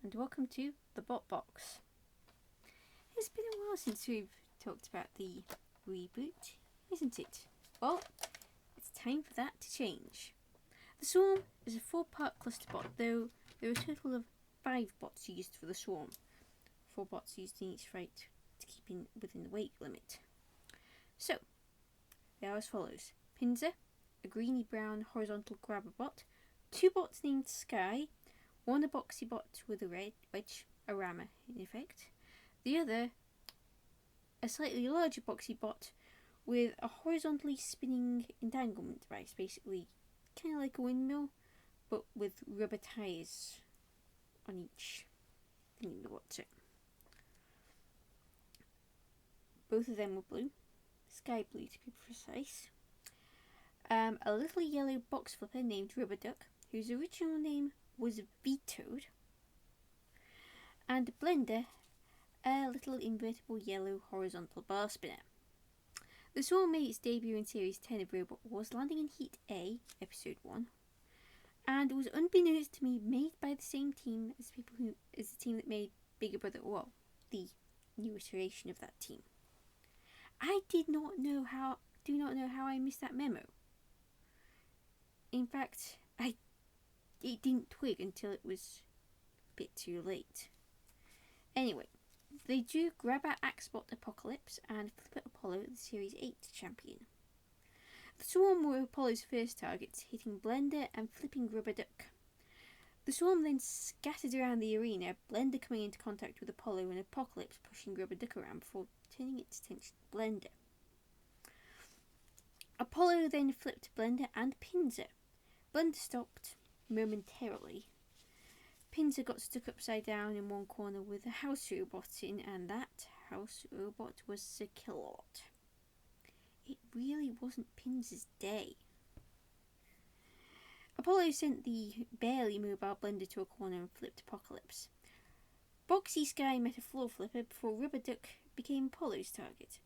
and welcome to the Bot Box. It's been a while since we've talked about the reboot, isn't it? Well, it's time for that to change. The Swarm is a 4-part clusterbot, though there are a total of 5 bots used for the Swarm. 4 bots used in each fight to keep within the weight limit. So, they are as follows. Pinzer, a greeny-brown horizontal grabber bot, 2 bots named Sky, one a boxy bot with a red wedge, a rammer in effect, the other a slightly larger boxy bot with a horizontally spinning entanglement device, basically kind of like a windmill, but with rubber tyres on each thing that what's it. Both of them were blue, sky blue to be precise. A little yellow box flipper named Rubber Duck, whose original name was vetoed, and Blender, a little invertible yellow horizontal bar spinner. The Swarm made its debut in Series 10 of Robot Wars, landing in Heat A, Episode 1, and was unbeknownst to me made by the same team as the team that made Bigger Brother, well, the new iteration of that team. I do not know how I missed that memo. In fact, it didn't twig until it was a bit too late. Anyway, they drew Grabber Axebot Apocalypse and Flipper Apollo, the Series 8 champion. The Swarm were Apollo's first targets, hitting Blender and flipping Rubber Duck. The Swarm then scattered around the arena, Blender coming into contact with Apollo and Apocalypse pushing Rubber Duck around before turning its attention to Blender. Apollo then flipped Blender and Pinzer. Blender stopped momentarily. Pinzer got stuck upside down in one corner with a house robot in, and that house robot was Sir Killalot. It really wasn't Pinzer's day. Apollo sent the barely mobile Blender to a corner and flipped Apocalypse. Boxy Sky met a floor flipper before Rubber Duck became Apollo's target.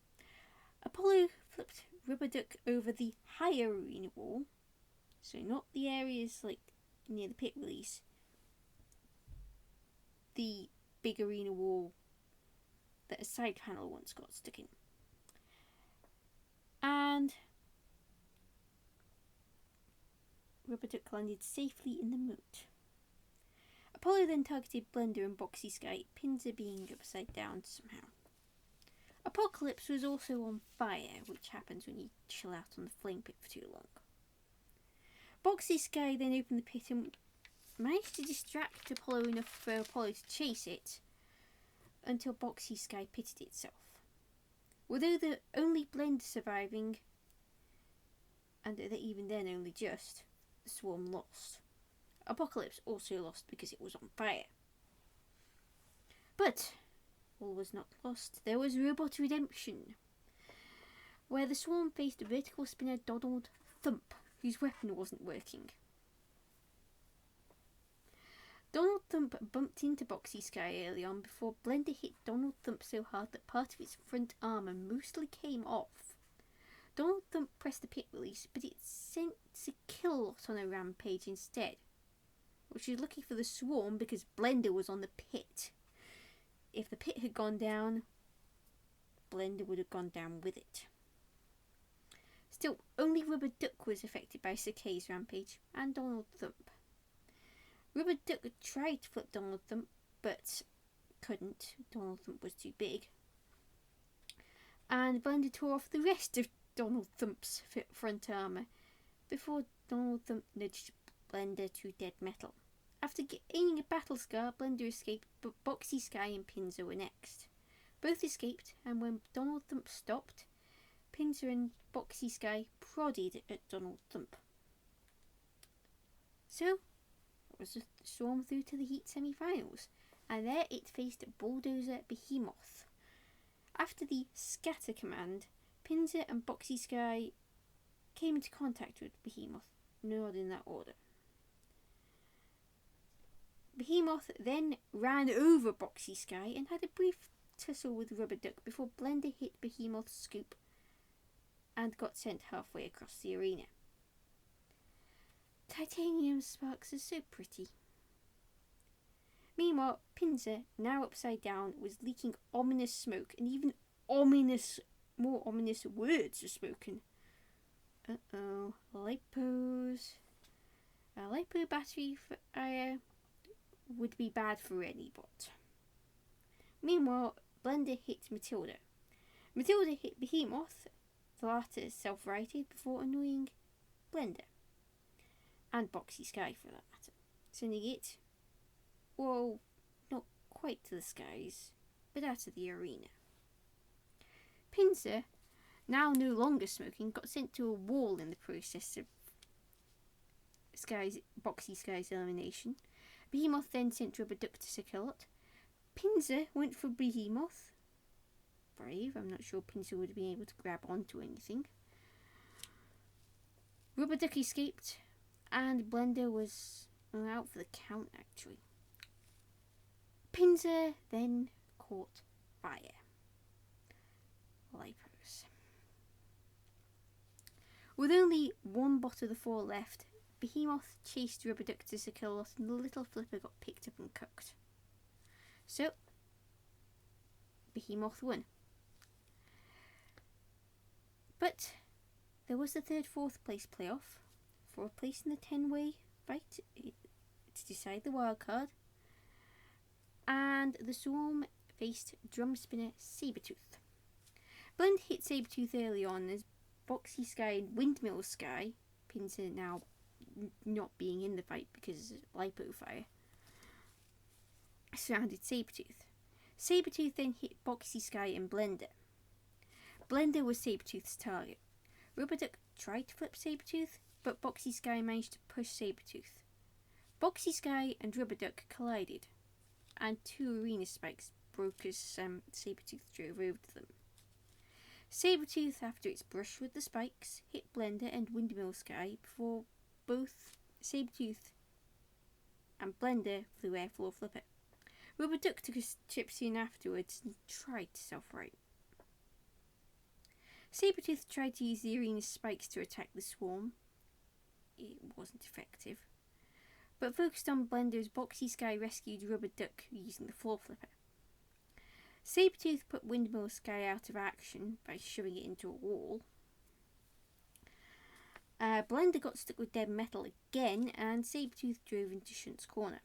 Apollo flipped Rubber Duck over the higher arena wall, so not the areas like near the pit release, the big arena wall that a side panel once got stuck in. And Rubber Duck landed safely in the moat. Apollo then targeted Blender and Boxy Sky, Pinzer being upside down somehow. Apocalypse was also on fire, which happens when you chill out on the flame pit for too long. Boxy Sky then opened the pit and managed to distract Apollo enough for Apollo to chase it until Boxy Sky pitted itself. Although the only Blender surviving, and even then only just, the Swarm lost. Apocalypse also lost because it was on fire. But all was not lost. There was Robot Redemption, where the Swarm faced vertical spinner Donald Thump, whose weapon wasn't working. Donald Thump bumped into Boxy Sky early on before Blender hit Donald Thump so hard that part of its front armour mostly came off. Donald Thump pressed the pit release, but it sent Sir Killalot on a rampage instead, which was lucky for the Swarm because Blender was on the pit. If the pit had gone down, Blender would have gone down with it. Still, only Rubber Duck was affected by Sir K's rampage and Donald Thump. Rubber Duck tried to flip Donald Thump, but couldn't. Donald Thump was too big. And Blender tore off the rest of Donald Thump's front armour before Donald Thump nudged Blender to dead metal. After gaining a battle scar, Blender escaped, but Boxy Sky and Pinzer were next. Both escaped, and when Donald Thump stopped, Pinzer and Boxy Sky prodded at Donald Thump. So, it was the Swarm through to the Heat semi-finals, and there it faced Bulldozer Behemoth. After the scatter command, Pinzer and Boxy Sky came into contact with Behemoth, not in that order. Behemoth then ran over Boxy Sky and had a brief tussle with Rubber Duck before Blender hit Behemoth's scoop and got sent halfway across the arena. Titanium sparks are so pretty. Meanwhile, Pinzer, now upside down, was leaking ominous smoke, and even more ominous words were spoken. Uh-oh, lipos. A lipo battery fire would be bad for any bot. Meanwhile, Blender hit Matilda. Matilda hit Behemoth, the latter self-righted before annoying Blender. And Boxy Sky for that matter. Sending it, well, not quite to the skies, but out of the arena. Pinzer, now no longer smoking, got sent to a wall in the process of Boxy Sky's elimination. Behemoth then sent Rubber Duck to Securlot. Pinzer went for Behemoth. Brave, I'm not sure Pinzer would be able to grab onto anything. Rubber Duck escaped, and Blender was out for the count actually. Pinzer then caught fire. Lipos. With only one bot of the 4 left, Behemoth chased Rubber Duck to Securlot and the little flipper got picked up and cooked. So, Behemoth won. But there was the 3rd-4th place playoff for a place in the 10-way fight to decide the wildcard. And the Swarm faced Drum Spinner Sabertooth. Blend hit Sabertooth early on as Boxy Sky and Windmill Sky, Pinzer now not being in the fight because of lipo fire, surrounded Sabertooth. Sabertooth then hit Boxy Sky and Blender. Blender was Sabertooth's target. Rubber Duck tried to flip Sabertooth, but Boxy Sky managed to push Sabertooth. Boxy Sky and Rubber Duck collided, and 2 arena spikes broke as Sabertooth drove over them. Sabertooth, after its brush with the spikes, hit Blender and Windmill Sky before both Sabertooth and Blender flew airfloor flipper. Rubber Duck took a chip soon afterwards and tried to self-right. Sabertooth tried to use the arena spikes to attack the Swarm. It wasn't effective, but focused on Blender's Boxy Sky rescued Rubber Duck using the floor flipper. Sabertooth put Windmill Sky out of action by shoving it into a wall. Blender got stuck with dead metal again, and Sabertooth drove into Shunt's corner.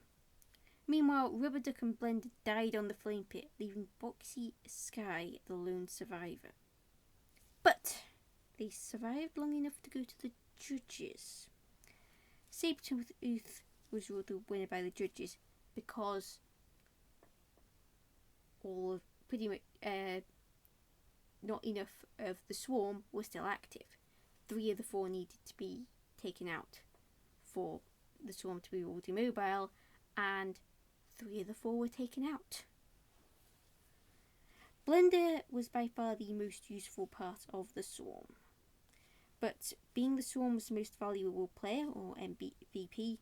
Meanwhile, Rubber Duck and Blender died on the flame pit, leaving Boxy Sky the lone survivor. But they survived long enough to go to the judges. Sabertooth was ruled the winner by the judges because pretty much not enough of the Swarm was still active. 3 of the 4 needed to be taken out for the Swarm to be ruled immobile, and 3 of the 4 were taken out. Blender was by far the most useful part of the Swarm, but being the Swarm's most valuable player, or MVP,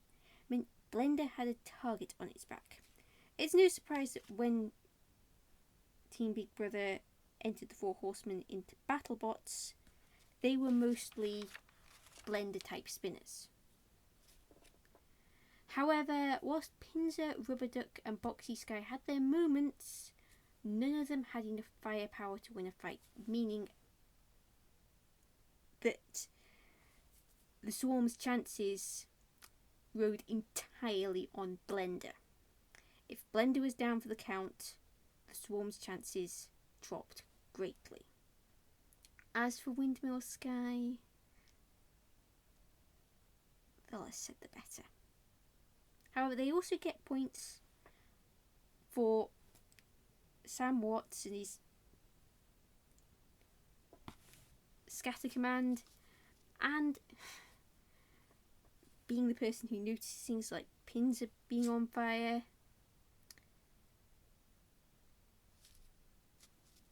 meant Blender had a target on its back. It's no surprise that when Team Big Brother entered the 4 Horsemen into BattleBots, they were mostly Blender type spinners. However, whilst Pinzer, Rubber Duck and Boxy Sky had their moments, none of them had enough firepower to win a fight, meaning that the Swarm's chances rode entirely on Blender. If Blender was down for the count, the Swarm's chances dropped greatly. As for Windmill Sky, the less said the better. However, they also get points for Sam Watts and his scatter command, and being the person who notices things like pins being on fire,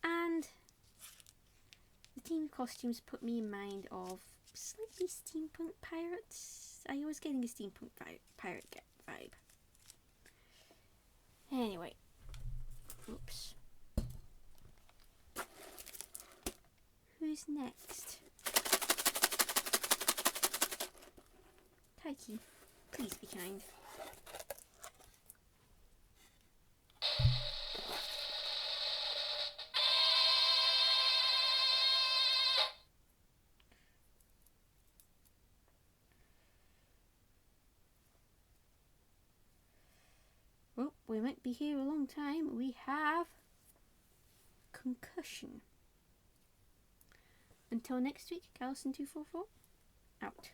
and the team costumes put me in mind of slightly steampunk pirates. I was getting a steampunk pirate vibe. Anyway, oops. Who's next? Taiki, please be kind. we might be here a long time. We have concussion. Until next week, Callison244 out.